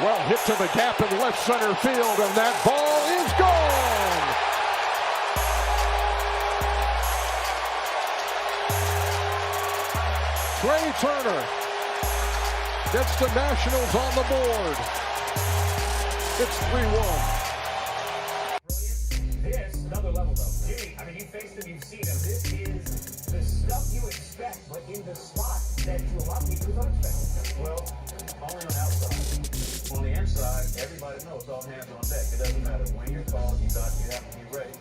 Well hit to the gap in left center field, and that ball is gone. Trey Turner gets the Nationals on the board. It's 3-1. This, another level though. Jimmy, I mean, you faced him, you've seen him. This is the stuff you expect, but in the spot that to a lot of people is unexpected. Well, only on the outside. On the inside, everybody knows all hands on deck. It doesn't matter when you're called, you have to be ready.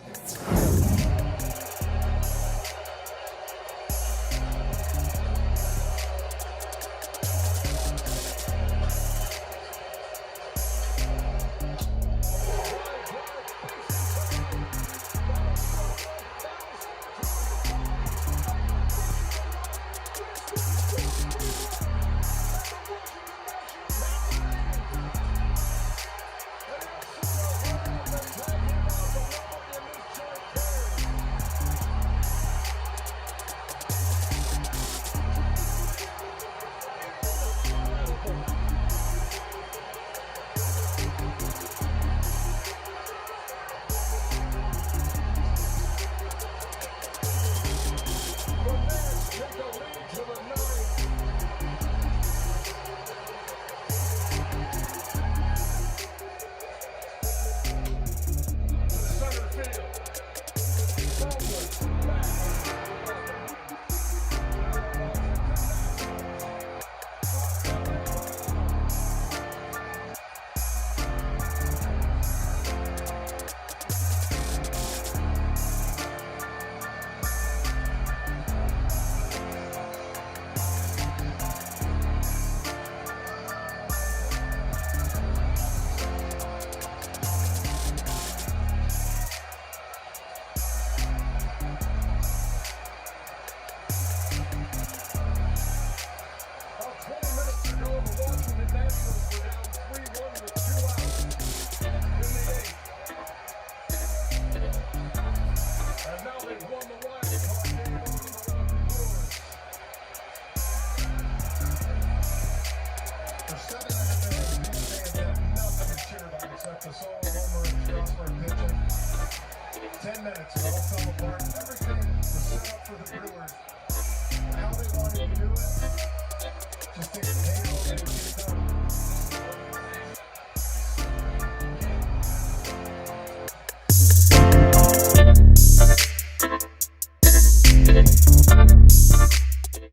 The solo homer and Strasburg pitching. 10 minutes, it all fell apart. Everything was set up for the Brewers. How they wanted to do it, just take the table and get it done.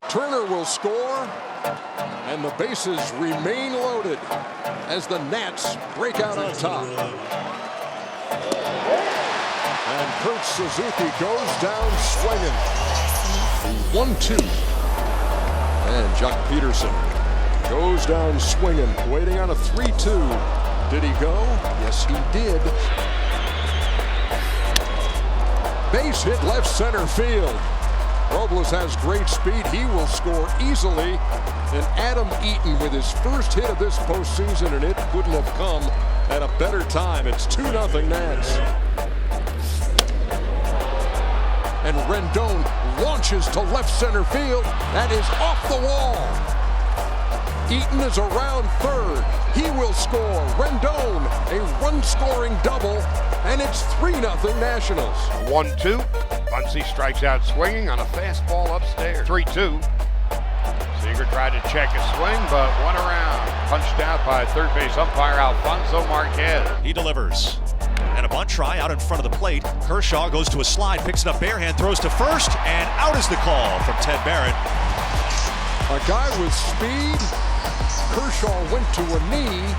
Turner will score, and the bases remain loaded as the Nats break out on top. And Kurt Suzuki goes down swinging. 1-2. And Jock Peterson goes down swinging, waiting on a 3-2. Did he go? Yes, he did. Base hit left center field. Robles has great speed. He will score easily. And Adam Eaton with his first hit of this postseason, and it couldn't have come at a better time. It's 2-0 Nats. And Rendon launches to left center field. That is off the wall. Eaton is around third. He will score. Rendon, a run-scoring double, and it's 3-0 Nationals. 1-2. Muncy strikes out swinging on a fastball upstairs. 3-2. Seager tried to check a swing, but one around. Punched out by third base umpire Alfonso Marquez. He delivers. And a bunt try out in front of the plate. Kershaw goes to a slide, picks it up barehand, throws to first, and out is the call from Ted Barrett. A guy with speed. Kershaw went to a knee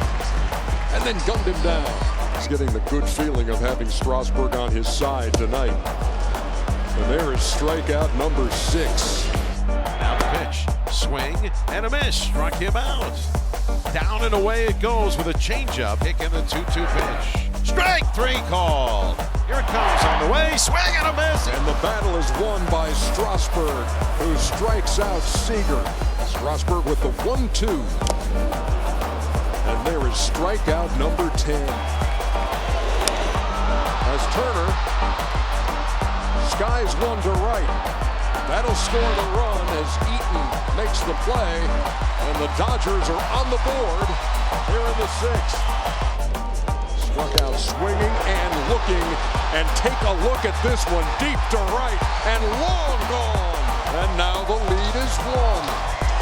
and then gunned him down. He's getting the good feeling of having Strasburg on his side tonight. And there is strikeout number 6. Now the pitch, swing and a miss, struck him out. Down and away it goes with a changeup, kicking the 2-2 pitch. Strike 3 called. Here it comes on the way, swing and a miss. And the battle is won by Strasburg, who strikes out Seager. Strasburg with the 1-2. And there is strikeout number 10. As Turner skies one to right. That'll score the run as Eaton makes the play, and the Dodgers are on the board here in the sixth. Struck out swinging and looking, and take a look at this one, deep to right and long gone. And now the lead is one.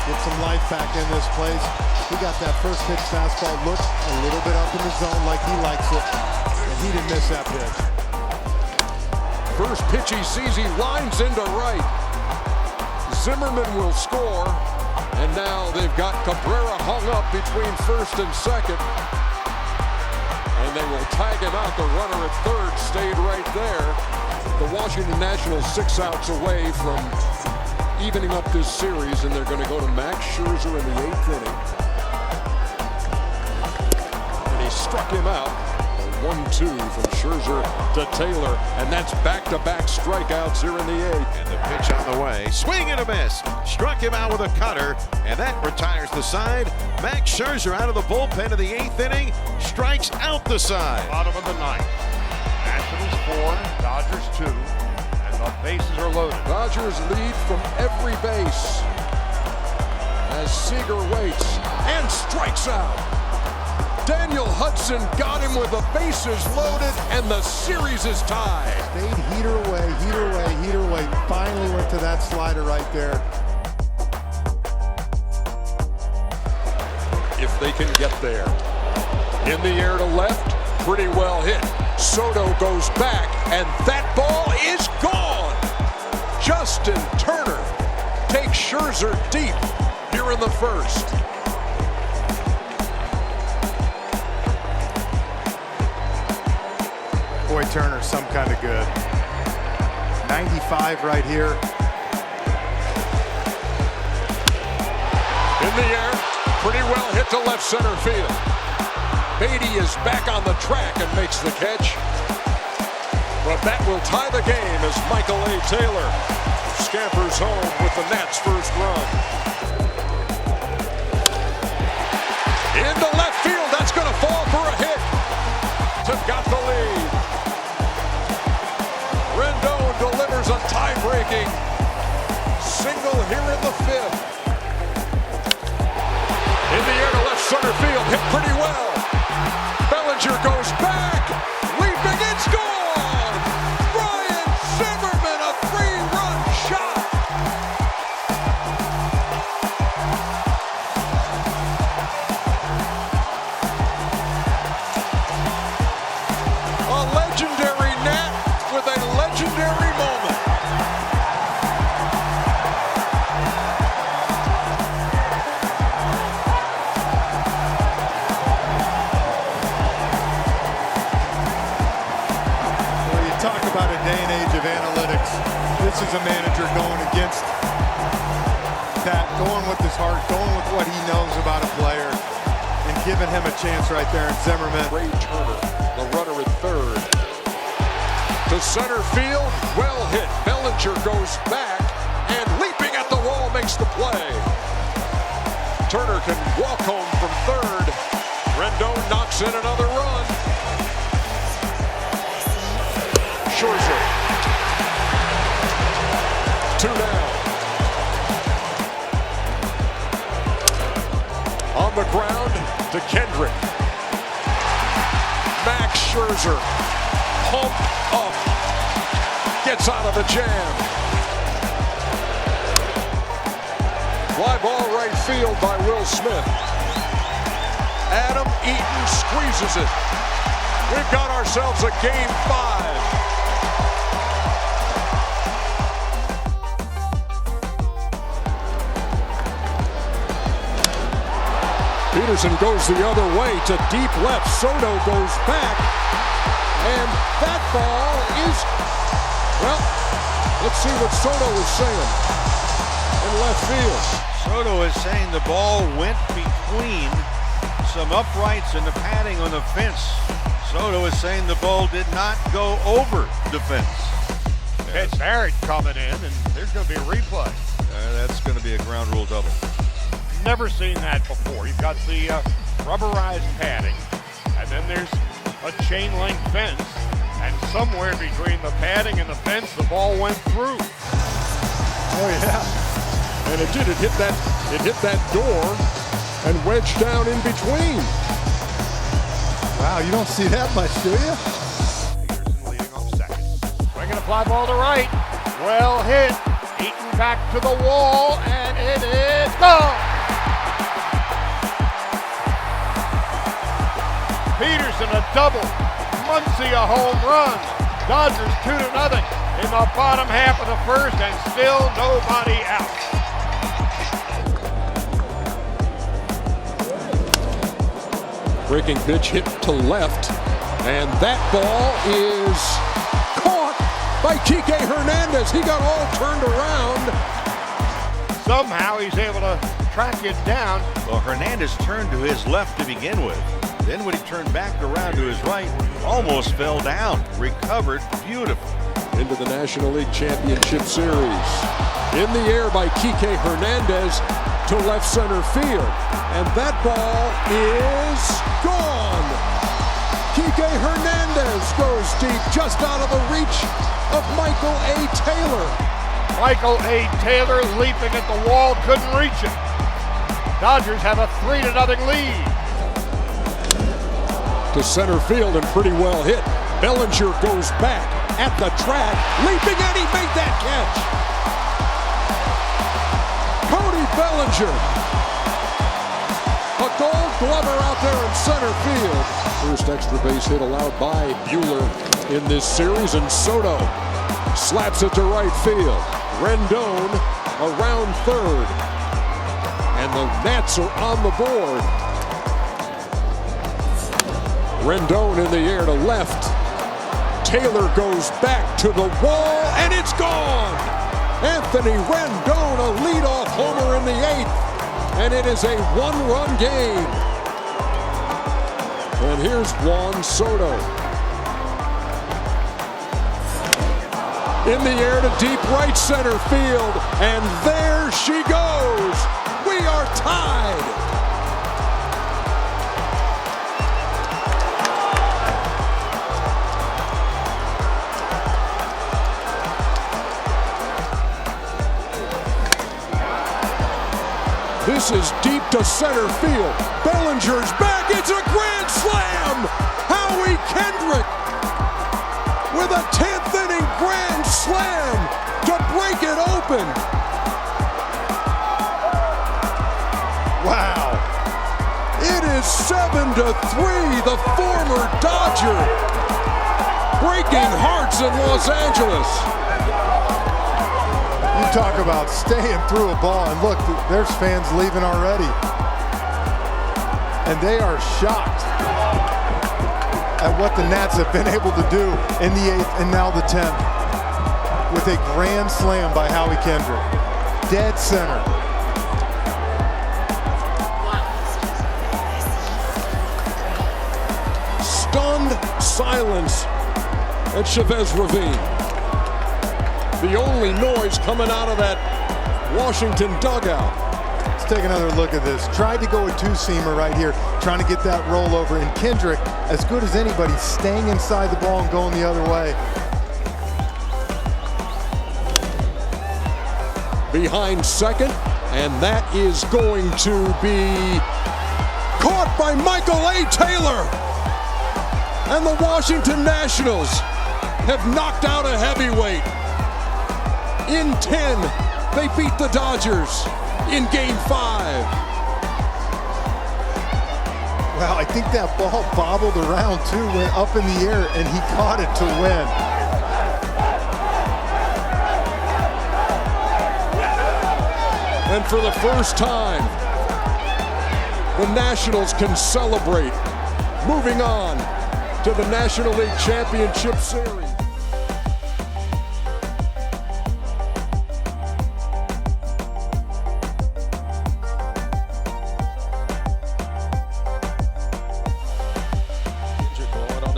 Get some life back in this place. He got that first pitch fastball, looked a little bit up in the zone like he likes it, and he didn't miss that pitch. First pitch he sees, he lines into right. Zimmerman will score, and now they've got Cabrera hung up between first and second. And they will tag him out. The runner at third stayed right there. The Washington Nationals 6 outs away from evening up this series, and they're going to go to Max Scherzer in the 8th inning. And he struck him out. 1-2 from Scherzer to Taylor, and that's back-to-back strikeouts here in the 8th. And the pitch on the way. Swing and a miss. Struck him out with a cutter, and that retires the side. Max Scherzer out of the bullpen in the 8th inning. Strikes out the side. Bottom of the 9th. Nationals 4, Dodgers 2, and the bases are loaded. Dodgers lead from every base as Seager waits and strikes out. Daniel Hudson got him with the bases loaded, and the series is tied. Stayed heater away, heater away, heater away. Finally went to that slider right there. If they can get there. In the air to left, pretty well hit. Soto goes back, and that ball is gone. Justin Turner takes Scherzer deep here in the first. Boy, Turner's some kind of good. 95 right here. In the air, pretty well hit to left center field. Beatty is back on the track and makes the catch. But that will tie the game as Michael A. Taylor scampers home with the Nats' first run. Into left field, that's going to fall for a hit. Got the lead. Rendon delivers a tie-breaking single here in the 5th. In the air to left center field, hit pretty well. Bellinger goes back, leaping, it's gone! Ryan Zimmerman, a 3-run shot! A legendary Nat with a legendary moment. Well, you talk about a day and age of analytics. This is a manager going against that, going with his heart, going with what he knows about a player, and giving him a chance right there in Zimmerman. Ray Turner, the runner at third. To center field, well hit. Bellinger goes back, and leaping at the wall makes the play. Turner can walk home from third. Rendon knocks in another run. Scherzer. 2 down. On the ground to Kendrick. Max Scherzer, pumped up, gets out of the jam. Fly ball right field by Will Smith. Adam Eaton squeezes it. We've got ourselves a game 5. Peterson goes the other way to deep left. Soto goes back. And that ball is, well, let's see what Soto is saying in left field. Soto is saying the ball went between some uprights and the padding on the fence. Soto is saying the ball did not go over the fence. It's Barrett coming in, and there's going to be a replay. That's going to be a ground rule double. Never seen that before. You've got the rubberized padding, and then there's a chain link fence, and somewhere between the padding and the fence, the ball went through. Oh, yeah. And it did. It hit that door and wedged down in between. Wow, you don't see that much, do you? Peterson leading off second. Swinging a fly ball to right. Well hit. Eaton back to the wall, and it is gone. Peterson a double. Muncy a home run. Dodgers 2-0 in the bottom half of the first, and still nobody out. Breaking pitch hit to left, and that ball is caught by Kike Hernandez. He got all turned around. Somehow he's able to track it down. Well, Hernandez turned to his left to begin with. Then when he turned back around to his right, almost fell down. Recovered beautifully. Into the National League Championship Series. In the air by Kike Hernandez to left center field. And that ball is gone. Kike Hernandez goes deep, just out of the reach of Michael A. Taylor. Michael A. Taylor leaping at the wall, couldn't reach it. Dodgers have a 3-0 lead. To center field and pretty well hit. Bellinger goes back at the track, leaping, and he made that catch. Cody Bellinger, a Gold Glover out there in center field. First extra base hit allowed by Buehler in this series, and Soto slaps it to right field. Rendon around third, and the Nats are on the board. Rendon in the air to left. Taylor goes back to the wall, and it's gone. Anthony Rendon, a leadoff homer in the 8th, and it is a one-run game. And here's Juan Soto. In the air to deep right center field, and there she goes. We are tied. This is deep to center field. Bellinger's back. It's a grand slam. Howie Kendrick with a 10th inning grand slam to break it open. Wow. It is 7-3. The former Dodger breaking hearts in Los Angeles. You talk about staying through a ball, and look, there's fans leaving already. And they are shocked at what the Nats have been able to do in the 8th and now the 10th. With a grand slam by Howie Kendrick. Dead center. Stunned silence at Chavez Ravine. The only noise coming out of that Washington dugout. Let's take another look at this. Tried to go a two-seamer right here, trying to get that rollover. And Kendrick, as good as anybody, staying inside the ball and going the other way. Behind second, and that is going to be caught by Michael A. Taylor. And the Washington Nationals have knocked out a heavyweight. In 10, they beat the Dodgers in Game 5. Well, I think that ball bobbled around too, went up in the air, and he caught it to win. And for the first time, the Nationals can celebrate, moving on to the National League Championship Series.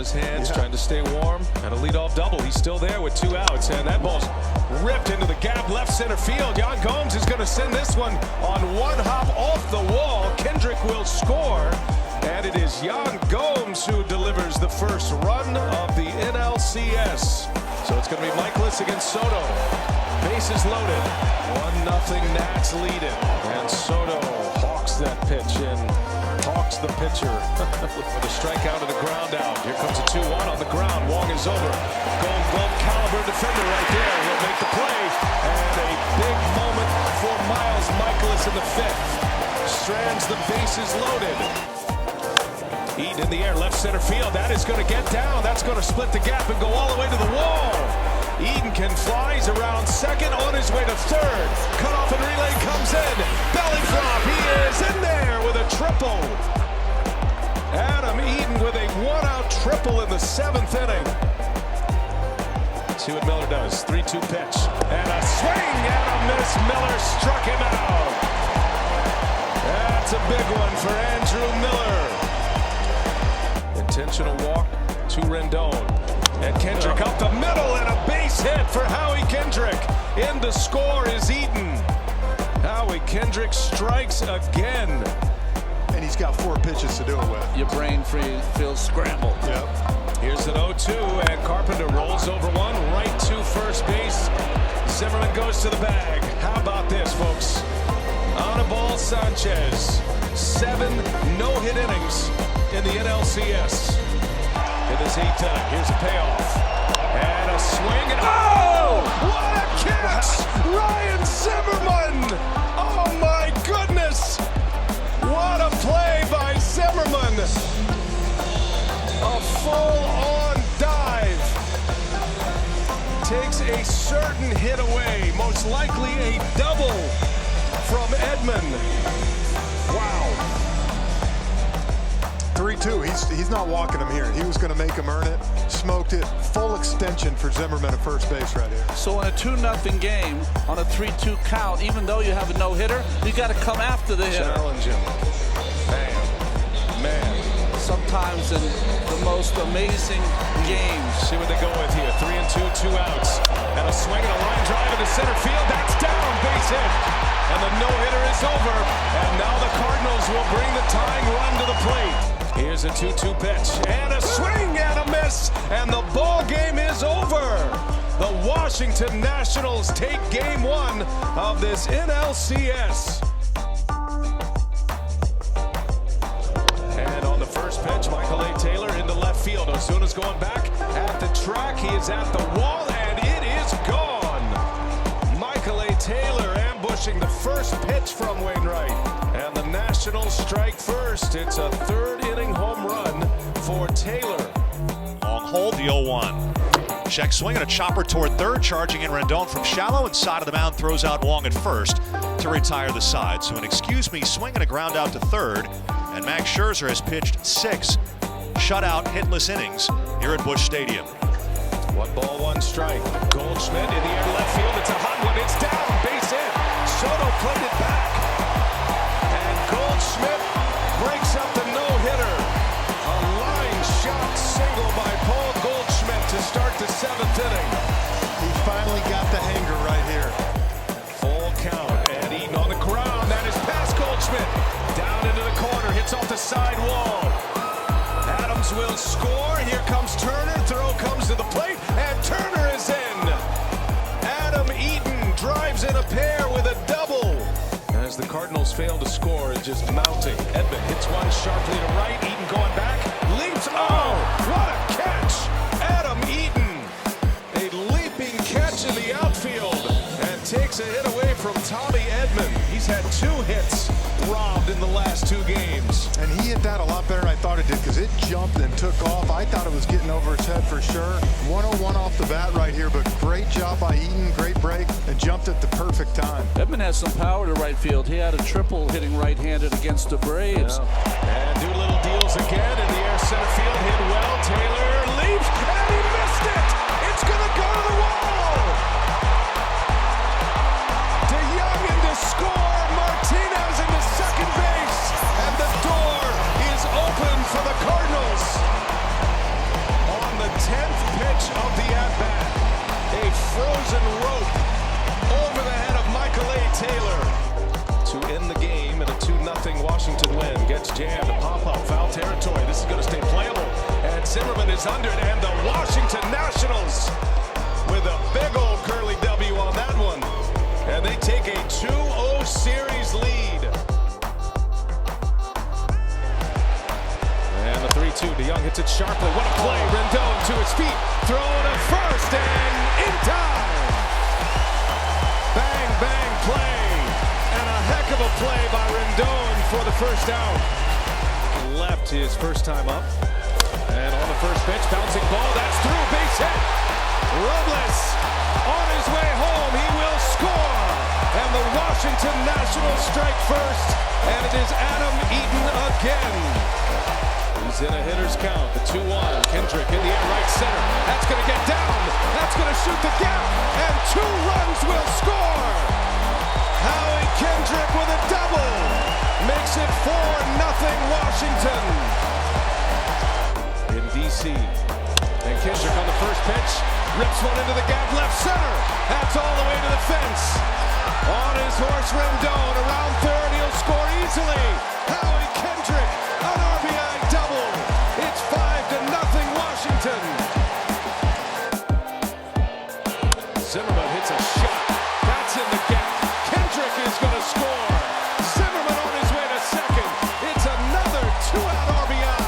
Hands, trying to stay warm, and a leadoff double. He's still there with 2 outs, and that ball's ripped into the gap left center field. Yan Gomes is going to send this one on one hop off the wall. Kendrick will score, and it is Yan Gomes who delivers the first run of the NLCS. So it's going to be Michaelis against Soto. Bases loaded. 1-0 Nats leading. And Soto hawks that pitch and hawks the pitcher with a strikeout and a ground out. Here comes a 2-1 on the ground. Wong is over. Gold Glove caliber defender right there. He'll make the play. And a big moment for Miles Michaelis in the fifth. Strands the bases loaded. Eaton in the air, left center field. That is going to get down. That's going to split the gap and go all the way to the wall. Eaton can fly. He's around second, on his way to third. Cut off and relay comes in. Belly flop. He is in there with a triple. Adam Eaton with a one-out triple in the seventh inning. See what Miller does. 3-2 pitch. And a swing and a miss. Miller struck him out. That's a big one for Andrew Miller. Intentional walk to Rendon. And Kendrick up the middle and a base hit for Howie Kendrick. In to score is Eaton. Howie Kendrick strikes again. And he's got 4 pitches to do it with. Your brain feels scrambled. Yep. Here's an 0-2 and Carpenter rolls over one right to first base. Zimmerman goes to the bag. How about this, folks? Anibal Sanchez. 7 no-hit innings in the NLCS. In this 8th inning, here's a payoff. And a swing. And oh! What a catch! Ryan Zimmerman! Oh my goodness! What a play by Zimmerman! A full-on dive. Takes a certain hit away. Most likely a double from Edman. Wow. 3-2. He's not walking him here. He was going to make him earn it. Smoked it. Full extension for Zimmerman at first base right here. So in a 2-0 game, on a 3-2 count, even though you have a no-hitter, you got to come after the hitter. Challenge him. Man. Sometimes in the most amazing games. See what they go with here. 3-2, 2 outs. And a swing and a line drive into center field. That's down. Base hit. And the no-hitter is over. And now the Cardinals will bring the tying run to the plate. Here's a 2-2 pitch. And a swing and a miss. And the ball game is over. The Washington Nationals take game 1 of this NLCS. And on the first pitch, Michael A. Taylor into left field. Ozuna's going back at the track. He is at the wall, and it is gone. Michael A. Taylor ambushing the first pitch from Wainwright. And the Nationals strike first. It's a 3rd inning home run for Taylor. Long hold, the 0-1. Check swing and a chopper toward third, charging in Rendon from shallow and side of the mound, throws out Wong at first to retire the side. So an excuse me swing and a ground out to third. And Max Scherzer has pitched 6 shutout hitless innings here at Busch Stadium. 1 ball, 1 strike. Goldschmidt in the air left field. It's a hot one. It's down. Base hit. Soto played it back. And Goldschmidt breaks up the no-hitter. A line shot single by Paul Goldschmidt to start the 7th inning. He finally got the hanger right here. Full count. And Eaton on the ground. That is past Goldschmidt. Down into the corner. Hits off the side wall. Adams will score. Here comes Turner. Throw comes to the plate. And Turner is in. Adam Eaton drives in a pair with a double. As the Cardinals fail to score, it's just mounting. Edman hits one sharply to right. Eaton going back. Leaps. Oh, what a catch. Adam Eaton. A leaping catch in the outfield. And takes a hit away from Tommy Edman. He's had 2 hits robbed in the last 2 games. And he hit that a lot better than I thought it did because it jumped and took off. I thought it was getting over his head for sure. 101 off the bat right here, but great job by Eaton, great break, and jumped at the perfect time. Edman has some power to right field. He had a triple hitting right-handed against the Braves. Yeah. And Doolittle deals again in the air center field. Hit well. Taylor leaps, and he missed it. It's going to go to the wall. DeYoung in to score. Martinez into second base. And the door is open for the Cardinals. On the 10th pitch of the at-bat, a frozen rope over the head of Michael A. Taylor to end the game in a 2-0 Washington win. Gets jammed, a pop-up, foul territory. This is going to stay playable. And Zimmerman is under it, and the Washington Nationals it sharply. What a play. Rendon to his feet. Throw to first and in time. Bang, bang play. And a heck of a play by Rendon for the first out. Left his first time up. And on the first pitch, bouncing ball. That's through. Base hit. Robles on his way home. He will score. And the Washington Nationals strike first. And it is Adam Eaton again. He's in a hitter's count. The 2-1. Kendrick in the air, right center. That's going to get down. That's going to shoot the gap. And 2 runs will score. Howie Kendrick with a double. Makes it 4-0 Washington. In D.C. And Kendrick on the first pitch. Rips one into the gap, left center. That's all the way to the fence. On his horse, Rendon, around third, he'll score easily. Howie Kendrick, an RBI double. It's 5-0 Washington. Zimmerman hits a shot. That's in the gap. Kendrick is going to score. Zimmerman on his way to second. It's another 2-out RBI.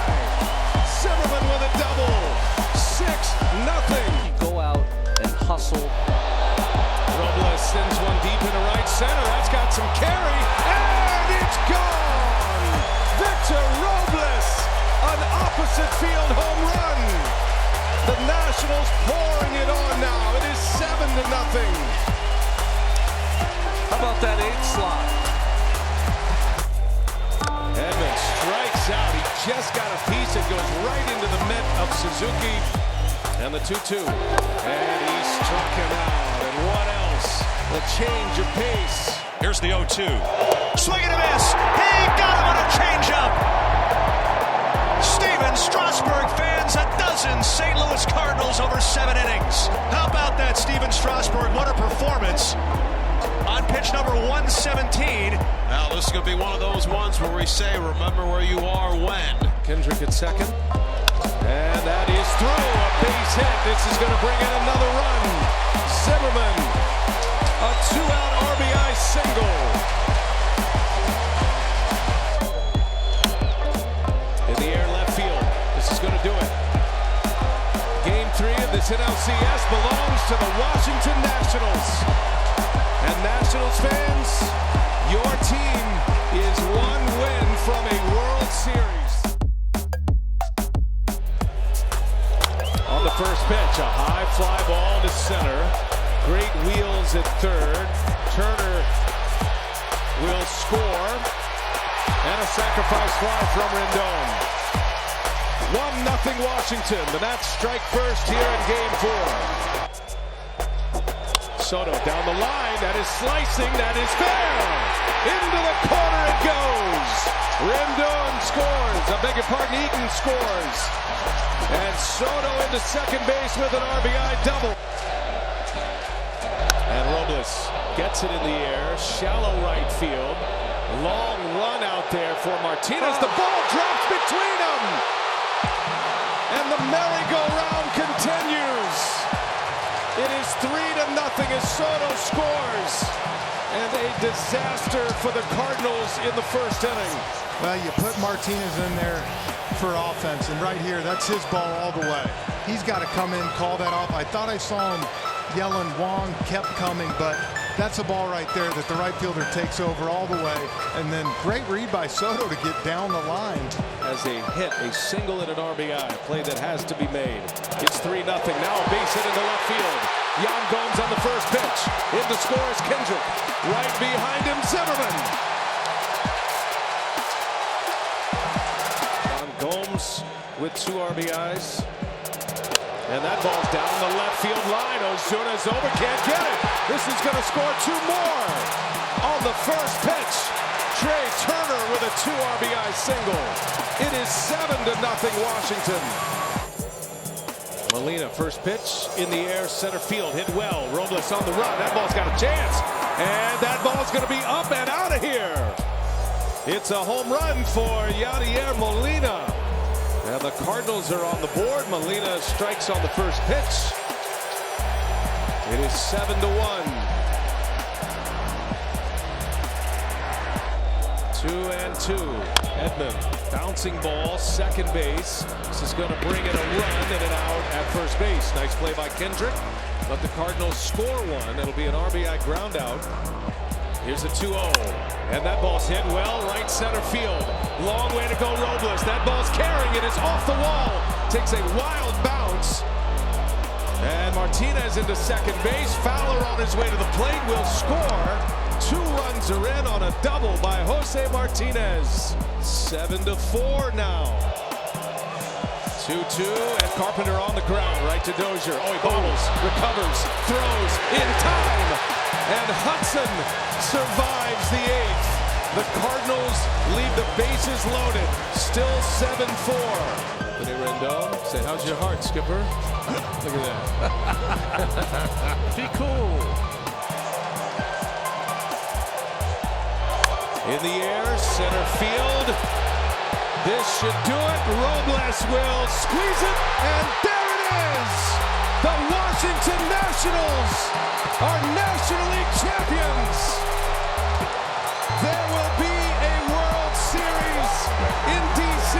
Zimmerman with a double. 6-0. Go out and hustle. Robles sends one deep into right center. That's got some carry, and it's gone! Victor Robles, an opposite field home run. The Nationals pouring it on now. It is 7-0. How about that 8th slot? Edmonds strikes out. He just got a piece. It goes right into the mitt of Suzuki. And the 2-2. And he struck him out. And what else? The change of pace. Here's the 0-2. Swing and a miss. He got him on a changeup. Steven Strasburg fans a dozen St. Louis Cardinals over 7 innings. How about that, Steven Strasburg? What a performance on pitch number 117. Now, this is going to be one of those ones where we say, remember where you are when. Kendrick at second. And that is through. A base hit. This is going to bring in another run. Zimmerman, a 2-out RBI single. In the air left field. This is going to do it. Game 3 of this NLCS belongs to the Washington Nationals. And Nationals fans, your team is 1 win from a World Series. On the first pitch, a high fly ball to center. Great wheels at third. Turner will score. And a sacrifice fly from Rendon. 1-0 Washington. The Nats strike first here in Game 4. Soto down the line. That is slicing. That is fair. Into the corner it goes. Rendon scores. I beg your pardon, Eaton scores. And Soto into second base with an RBI double. And Robles gets it in the air. Shallow right field. Long run out there for Martinez. The ball drops between them. And the merry-go-round continues. It is 3-0 as Soto scores. And a disaster for the Cardinals in the first inning. Well, you put Martinez in there for offense, and right here, that's his ball all the way. He's got to come in, call that off. I thought I saw him yelling, Wong kept coming, but that's a ball right there that the right fielder takes over all the way. And then great read by Soto to get down the line. As a hit, a single and an RBI, a play that has to be made. It's 3-0. Now a base hit into left field. Yan Gomes on the first pitch. In to score is Kendrick. Right behind him, Zimmerman. Yan Gomes with 2 RBIs. And that ball's down the left field line. Ozuna's over, can't get it. This is going to score 2 more. On the first pitch, Trey Turner with a 2 RBI single. It is 7-0 Washington. Molina, first pitch in the air, center field, hit well. Robles on the run. That ball's got a chance. And that ball's going to be up and out of here. It's a home run for Yadier Molina. And the Cardinals are on the board. Molina strikes on the first pitch. It is 7-1. 2-2. Edman, bouncing ball, second base. This is going to bring in a run and an out at first base. Nice play by Kendrick. Let the Cardinals score one. It'll be an RBI ground out. Here's the 2-0. And that ball's hit well, right center field. Long way to go, Robles. That ball's carrying it. It's off the wall. Takes a wild bounce. And Martinez into second base. Fowler on his way to the plate will score. 2 runs are in on a double by Jose Martinez. 7-4 now. 2-2, and Carpenter on the ground, right to Dozier. Oh, he bobbles, recovers, throws in time, and Hudson survives the 8th. The Cardinals leave the bases loaded, still 7-4. Vinny Rendon, say, how's your heart, Skipper? Look at that. Be cool. In the air, center field. This should do it. Robles will squeeze it, and there it is! The Washington Nationals are National League champions! There will be a World Series in D.C.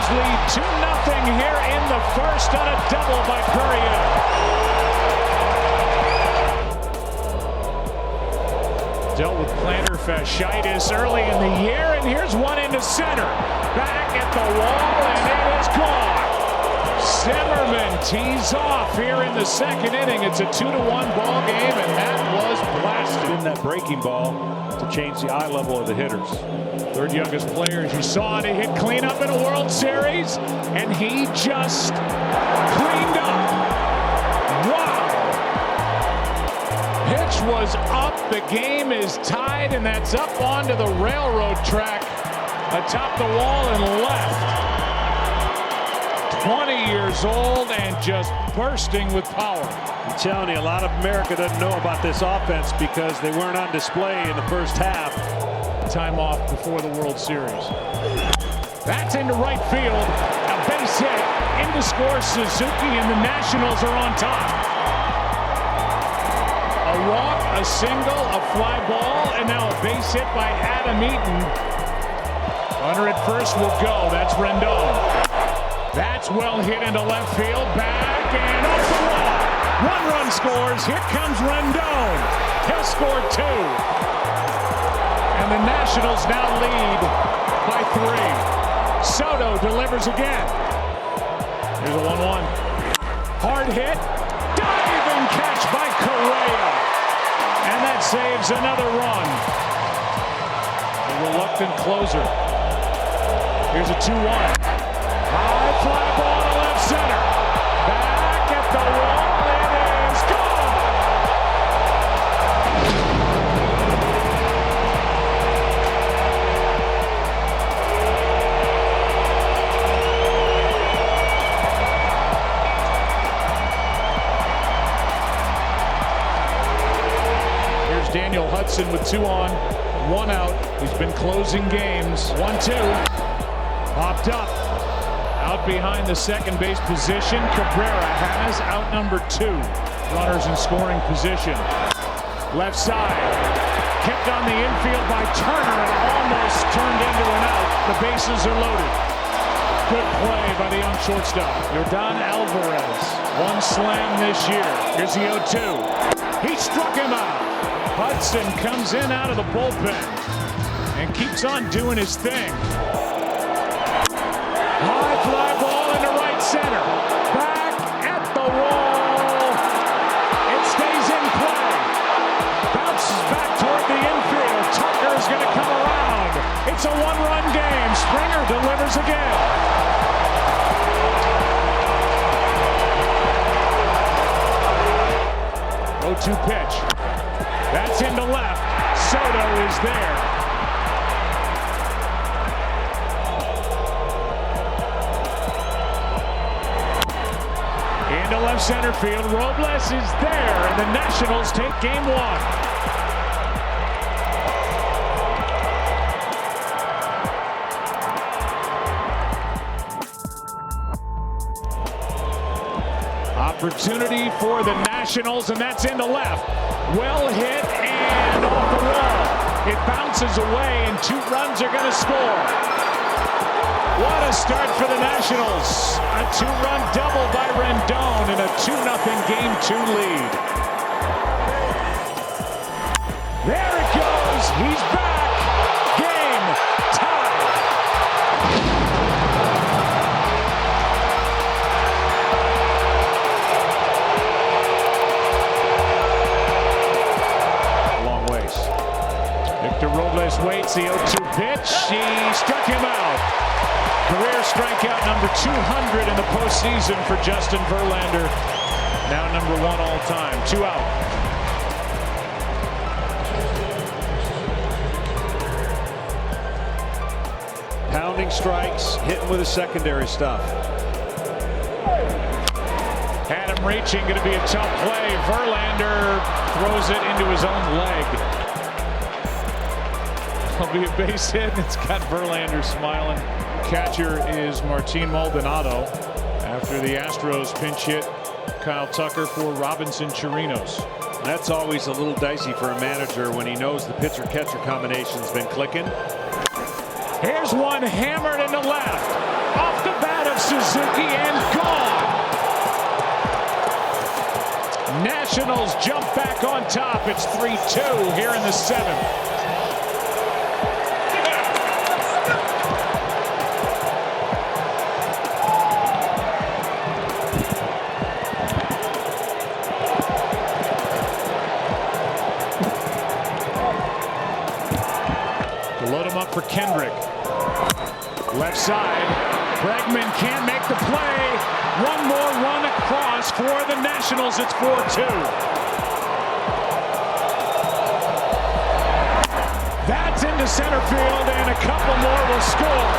lead 2-0 here in the first on a double by Carroll. Dealt with plantar fasciitis early in the year, and here's one into center. Back at the wall, and it is gone. Zimmerman tees off here in the second inning. It's a 2-1 ball game, and that was blasted. In that breaking ball to change the eye level of the hitters. Third youngest player, as you saw, to hit cleanup in a World Series, and he just cleaned up. Wow! Pitch was up. The game is tied, and that's up onto the railroad track atop the wall and left. 20 years old and just bursting with power. I'm telling you, a lot of America doesn't know about this offense because they weren't on display in the first half. Time off before the World Series. That's into right field. A base hit. In to score Suzuki, and the Nationals are on top. A walk, a single, a fly ball, and now a base hit by Adam Eaton. Runner at first will go. That's Rendon. That's well hit into left field. Back and off the wall. 1 run scores. Here comes Rendon. He'll score 2. And the Nationals now lead by 3. Soto delivers again. Here's a 1-1. Hard hit. Diving catch by Correa. And that saves another run. A reluctant closer. Here's a 2-1. High fly ball to left center. Back at the wall. It is gone. Here's Daniel Hudson with 2 on, 1 out. He's been closing games. 1-2. Popped up. Out behind the second base position. Cabrera has out number 2. Runners in scoring position. Left side. Kept on the infield by Turner and almost turned into an out. The bases are loaded. Good play by the young shortstop. Yordan Alvarez. 1 slam this year. Here's the 0-2. He struck him out. Hudson comes in out of the bullpen and keeps on doing his thing. High fly ball into right center. Back at the wall. It stays in play. Bounces back toward the infield. Tucker is going to come It's a one-run game. Springer delivers again. 0-2 pitch. That's into left. Soto is there. Into left center field. Robles is there, and the Nationals take game one. Opportunity for the Nationals, and that's into left. Well hit and off the wall. It bounces away, and 2 runs are going to score. What a start for the Nationals. A 2-run double by Rendon in a 2-0 Game 2 lead. There it goes. He's back. Game tied. Long ways. Victor Robles waits. The 0-2 pitch. He struck him out. Career strikeout number 200 in the postseason for Justin Verlander. Now number 1 all time. 2 out. Pounding strikes, hitting with his secondary stuff. Had him reaching, going to be a tough play. Verlander throws it into his own leg. It'll be a base hit. It's got Verlander smiling. Catcher is Martin Maldonado after the Astros pinch hit Kyle Tucker for Robinson Chirinos. That's always a little dicey for a manager when he knows the pitcher-catcher combination's been clicking. Here's one hammered into left. Off the bat of Suzuki and gone. Nationals jump back on top. It's 3-2 here in the 7th. Load him up for Kendrick. Left side. Bregman can't make the play. One more run across for the Nationals. It's 4-2. That's into center field, and a couple more will score.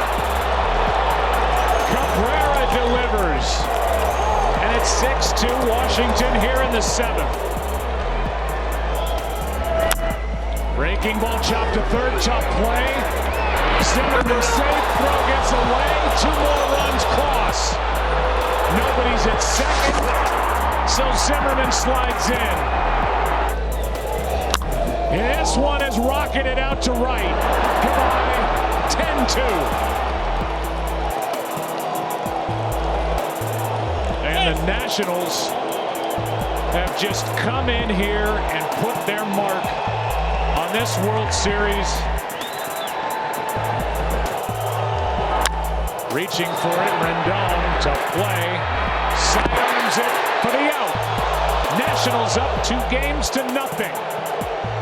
Cabrera delivers. And it's 6-2 Washington here in the 7th. Breaking ball chopped to third, tough play. Zimmerman safe, throw gets away. 2 more runs cross. Nobody's at second, so Zimmerman slides in. And this one is rocketed out to right. Goodbye, 10-2. And the Nationals have just come in here and put their mark on this World Series. Reaching for it, Rendon to play. Sidearms it for the out. Nationals up 2 games to nothing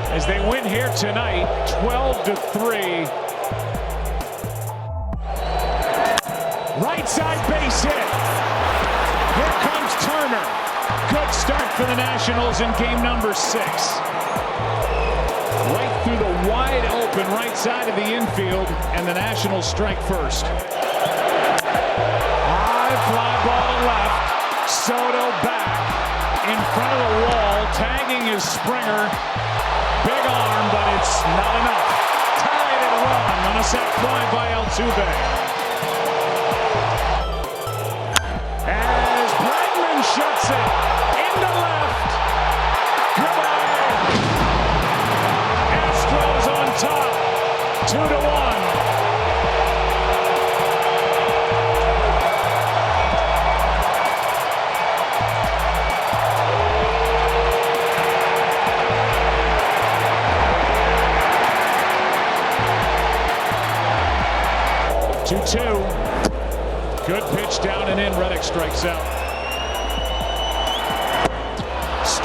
as they win here tonight, 12-3. Right side base hit. Here comes Turner. Good start for the Nationals in game number 6. Right through the wide open right side of the infield, and the Nationals strike first. High fly ball left. Soto back in front of the wall, tagging his Springer. Big arm, but it's not enough. Tied and run on a sac fly by Altuve. As Bregman shuts it into left. Goodbye. Astros on top, 2-1. Good pitch down and in. Reddick strikes out.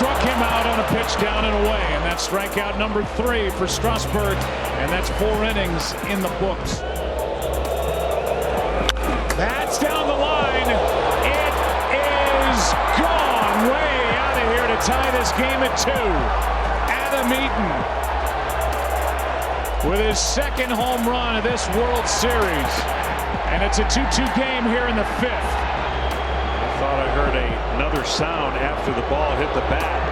struck him out on a pitch down and away, and that's strikeout number 3 for Strasburg, and that's 4 innings in the books. That's down the line. It is gone way out of here to tie this game at 2. Adam Eaton with his 2nd home run of this World Series, and it's a 2-2 game here in the 5th. I thought I heard another sound after the ball hit the bat.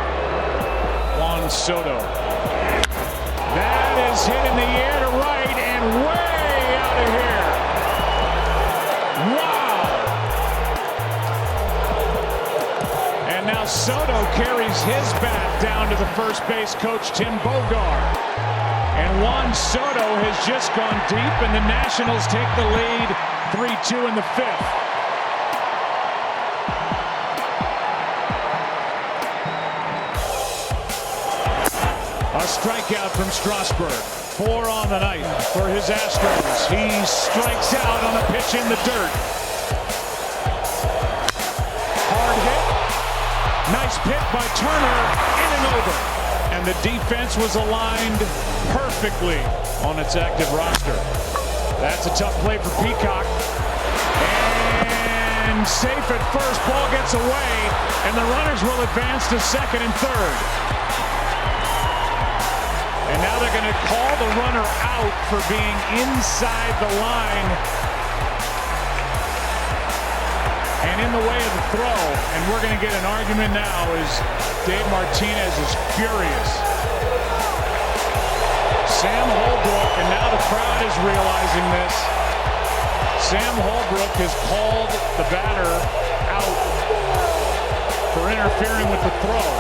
Juan Soto. That is hit in the air to right and way out of here. Wow! And now Soto carries his bat down to the first base coach, Tim Bogart. And Juan Soto has just gone deep, and the Nationals take the lead 3-2 in the 5th. A strikeout from Strasburg. 4 on the night for his Astros. He strikes out on a pitch in the dirt. Hard hit. Nice pick by Turner. In and over. And the defense was aligned perfectly on its active roster. That's a tough play for Peacock. And safe at first. Ball gets away. And the runners will advance to 2nd and 3rd. And now they're going to call the runner out for being inside the line and in the way of the throw. And we're going to get an argument now as Dave Martinez is furious. Sam Holbrook, and now the crowd is realizing this. Sam Holbrook has called the batter out for interfering with the throw.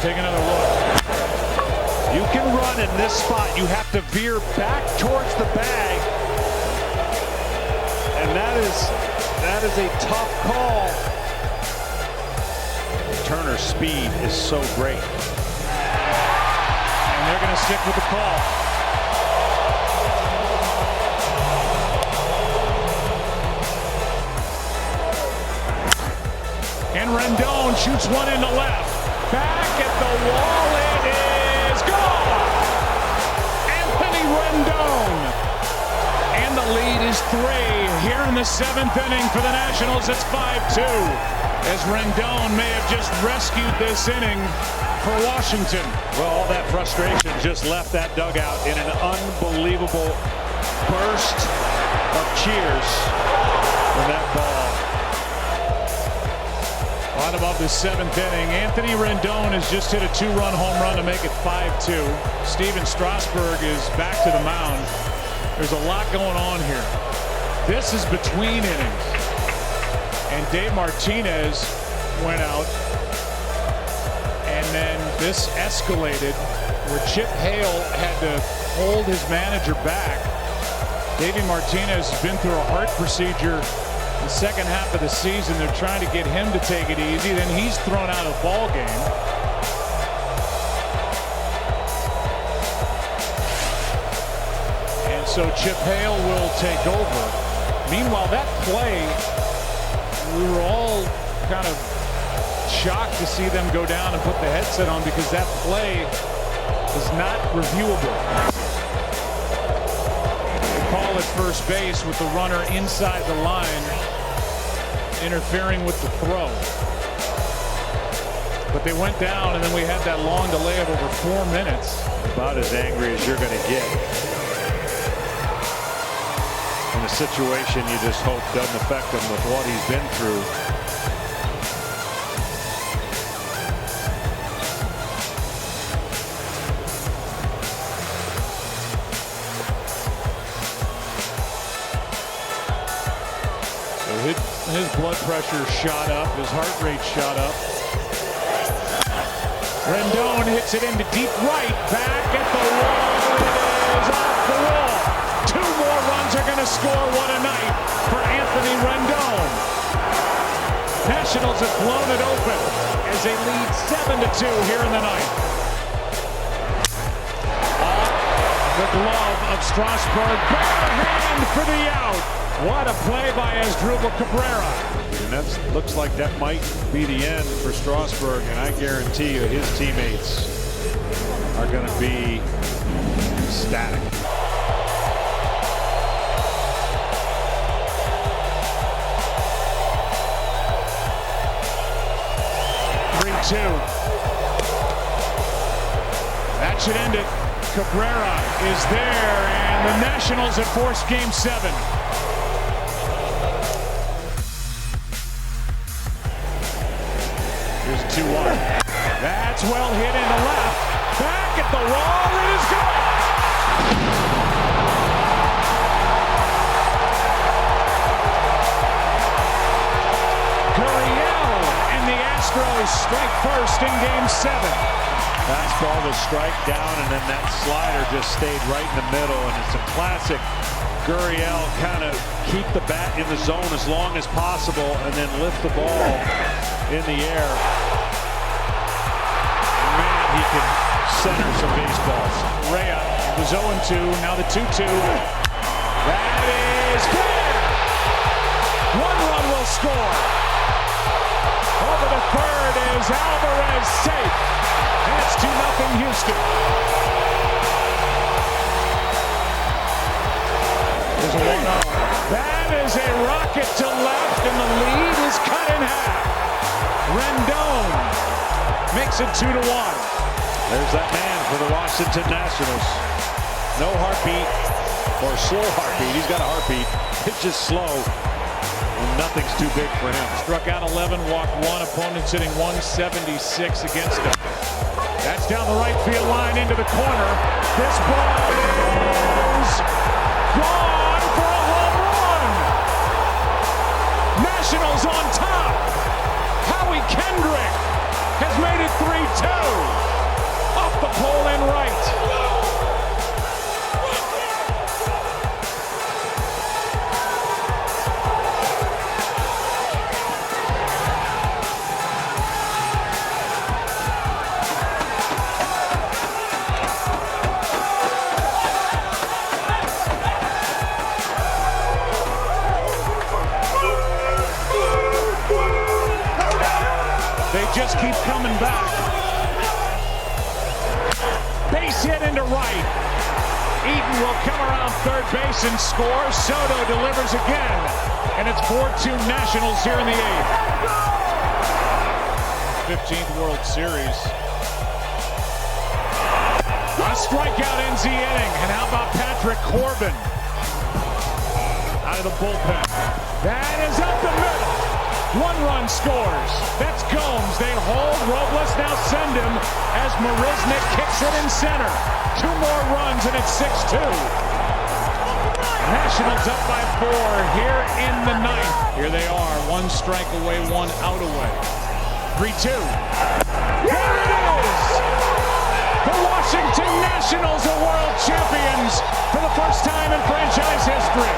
Take another look. You can run in this spot. You have to veer back towards the bag. And that is a tough call. Turner's speed is so great. And they're going to stick with the call. And Rendon shoots one into left. Back at the wall, it is gone! Anthony Rendon! And the lead is 3 here in the 7th inning for the Nationals. It's 5-2 as Rendon may have just rescued this inning for Washington. Well, all that frustration just left that dugout in an unbelievable burst of cheers for that ball. Bottom of the 7th inning, Anthony Rendon has just hit a 2-run home run to make it 5-2. Steven Strasburg is back to the mound. There's a lot going on here. This is between innings. And Dave Martinez went out. And then this escalated where Chip Hale had to hold his manager back. Davey Martinez has been through a heart procedure the second half of the season. They're trying to get him to take it easy. Then he's thrown out of the ball game. And so Chip Hale will take over. Meanwhile, that play, we were all kind of shocked to see them go down and put the headset on because that play is not reviewable. Call at first base with the runner inside the line, interfering with the throw. But they went down, and then we had that long delay of over 4 minutes. About as angry as you're going to get. In a situation you just hope doesn't affect him with what he's been through. His blood pressure shot up, his heart rate shot up. Rendon hits it into deep right, back at the wall. It is off the wall. 2 more runs are going to score. What a night for Anthony Rendon. Nationals have blown it open. as they lead 7-2 here in the ninth. The glove of Strasburg, bare hand for the out. What a play by Asdrubal Cabrera. And that looks like that might be the end for Strasburg, and I guarantee you his teammates are going to be ecstatic. That should end it. Cabrera is there, and the Nationals have forced Game 7. Here's 2-1. That's well hit into left. Back at the wall, it is gone. Carroll and the Astros strike first in Game 7. Fastball to strike down, and then that slider just stayed right in the middle, and it's a classic Gurriel kind of keep the bat in the zone as long as possible and then lift the ball in the air. Man, he can center some baseballs. Rea was 0-2, now the 2-2. That is fair. 1 run will score. Over the third is Alvarez safe. And it's 2-0 Houston. There's a 1-0. That is a rocket to left, and the lead is cut in half. Rendon makes it 2-1. There's that man for the Washington Nationals. No heartbeat, or slow heartbeat. He's got a heartbeat. It's just slow. Nothing's too big for him. Struck out 11, walked 1. Opponent sitting 176 against him. That's down the right field line into the corner. This ball is gone for a home run. Nationals on top. Howie Kendrick has made it 3-2. Off the pole and right. They just keep coming back. Base hit into right. Eaton will come around third base and score. Soto delivers again. And it's 4-2 Nationals here in the 8th. 15th World Series. A strikeout ends the inning. And how about Patrick Corbin? Out of the bullpen. That is up the middle. 1 run scores. That's Gomes. They hold. Robles now send him as Marisnick kicks it in center. 2 more runs and it's 6-2. Nationals up by 4 here in the 9th. Here they are. 1 strike away, 1 out away. 3-2. There it is! The Washington Nationals are world champions for the first time in franchise history.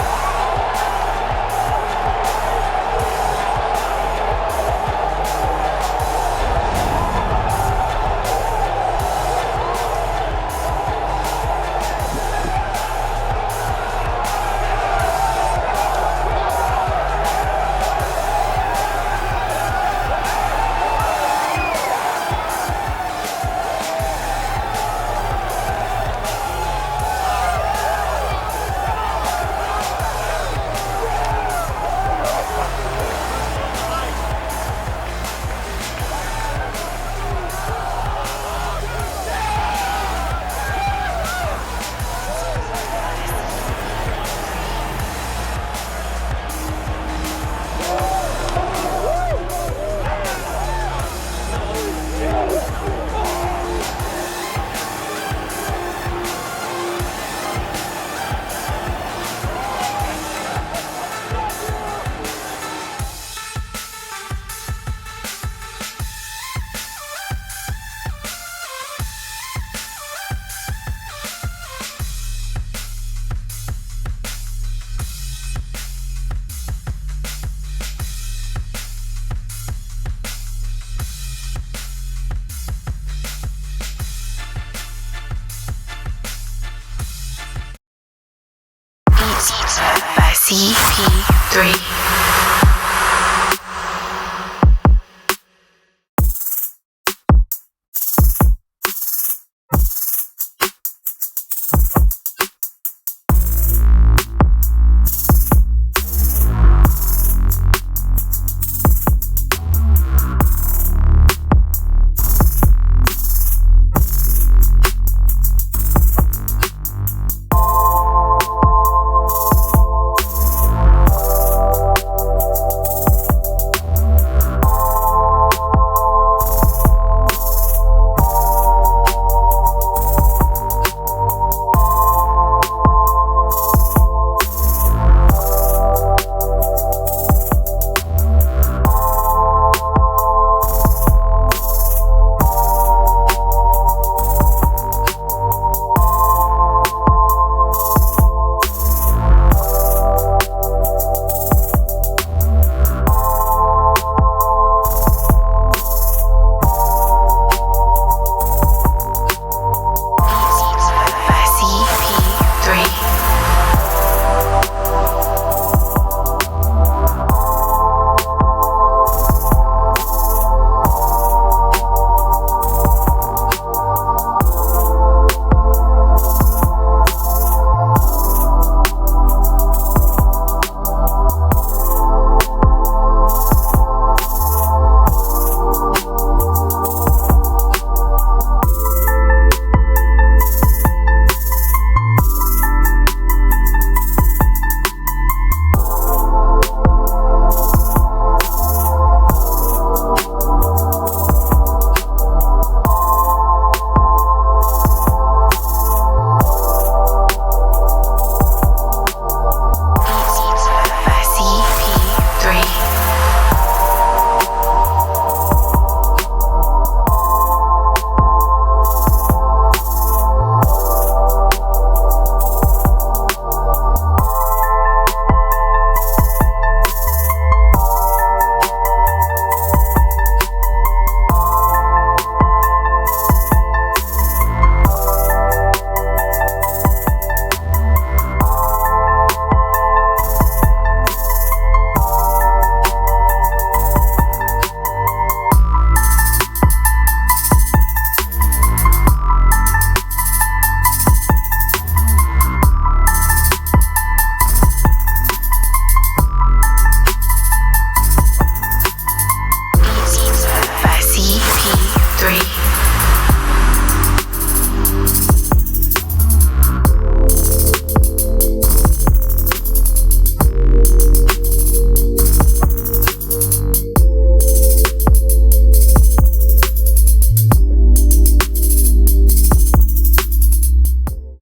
by CP3.